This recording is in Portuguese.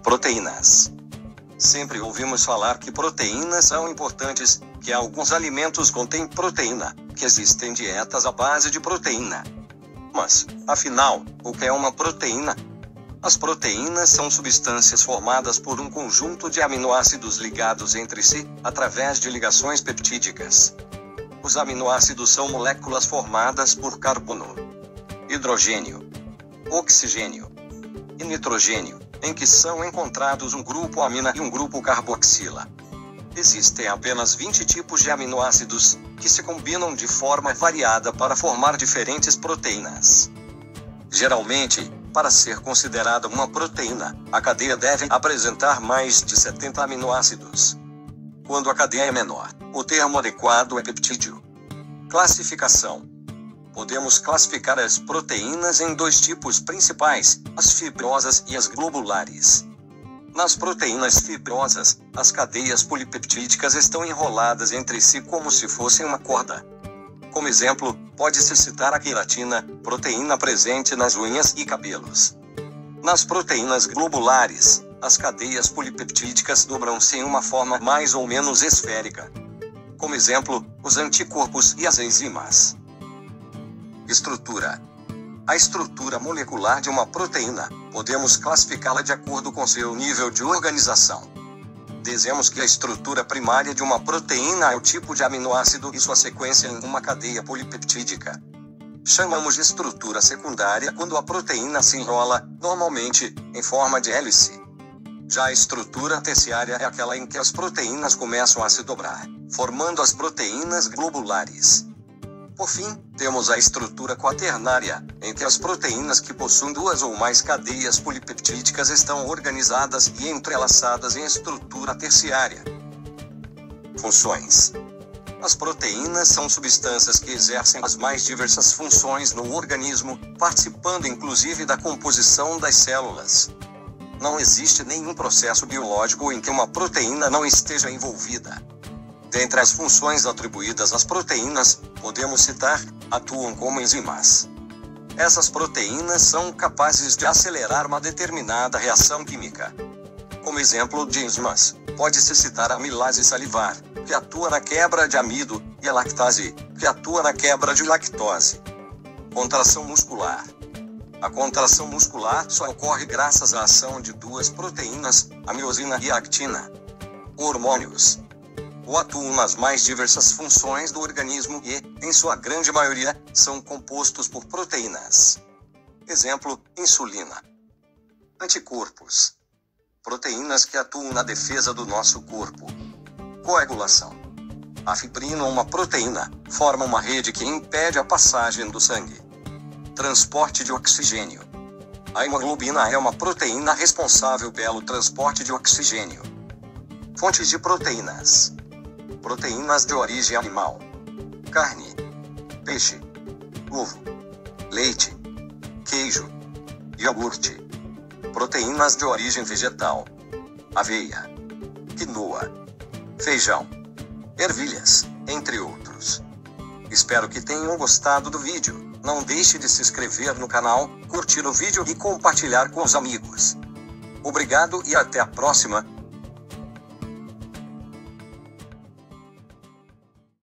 Proteínas. Sempre ouvimos falar que proteínas são importantes, que alguns alimentos contêm proteína, que existem dietas à base de proteína. Mas, afinal, o que é uma proteína? As proteínas são substâncias formadas por um conjunto de aminoácidos ligados entre si, através de ligações peptídicas. Os aminoácidos são moléculas formadas por carbono, hidrogênio, oxigênio e nitrogênio, em que são encontrados um grupo amina e um grupo carboxila. Existem apenas 20 tipos de aminoácidos, que se combinam de forma variada para formar diferentes proteínas. Geralmente, para ser considerada uma proteína, a cadeia deve apresentar mais de 70 aminoácidos. Quando a cadeia é menor, o termo adequado é peptídeo. Classificação. Podemos classificar as proteínas em dois tipos principais, as fibrosas e as globulares. Nas proteínas fibrosas, as cadeias polipeptídicas estão enroladas entre si como se fossem uma corda. Como exemplo, pode-se citar a queratina, proteína presente nas unhas e cabelos. Nas proteínas globulares, as cadeias polipeptídicas dobram-se em uma forma mais ou menos esférica. Como exemplo, os anticorpos e as enzimas. Estrutura. A estrutura molecular de uma proteína, podemos classificá-la de acordo com seu nível de organização. Dizemos que a estrutura primária de uma proteína é o tipo de aminoácido e sua sequência em uma cadeia polipeptídica. Chamamos de estrutura secundária quando a proteína se enrola, normalmente, em forma de hélice. Já a estrutura terciária é aquela em que as proteínas começam a se dobrar, formando as proteínas globulares. Por fim, temos a estrutura quaternária, em que as proteínas que possuem duas ou mais cadeias polipeptídicas estão organizadas e entrelaçadas em estrutura terciária. Funções. As proteínas são substâncias que exercem as mais diversas funções no organismo, participando inclusive da composição das células. Não existe nenhum processo biológico em que uma proteína não esteja envolvida. Dentre as funções atribuídas às proteínas, podemos citar: atuam como enzimas. Essas proteínas são capazes de acelerar uma determinada reação química. Como exemplo de enzimas, pode-se citar a amilase salivar, que atua na quebra de amido, e a lactase, que atua na quebra de lactose. Contração muscular. A contração muscular só ocorre graças à ação de duas proteínas, a miosina e a actina. Hormônios. Atuam nas mais diversas funções do organismo e, em sua grande maioria, são compostos por proteínas. Exemplo: insulina. Anticorpos. Proteínas que atuam na defesa do nosso corpo. Coagulação. A fibrina, uma proteína, forma uma rede que impede a passagem do sangue. Transporte de oxigênio. A hemoglobina é uma proteína responsável pelo transporte de oxigênio. Fontes de proteínas. Proteínas de origem animal: carne, peixe, ovo, leite, queijo, iogurte. Proteínas de origem vegetal: aveia, quinoa, feijão, ervilhas, entre outros. Espero que tenham gostado do vídeo. Não deixe de se inscrever no canal, curtir o vídeo e compartilhar com os amigos. Obrigado e até a próxima.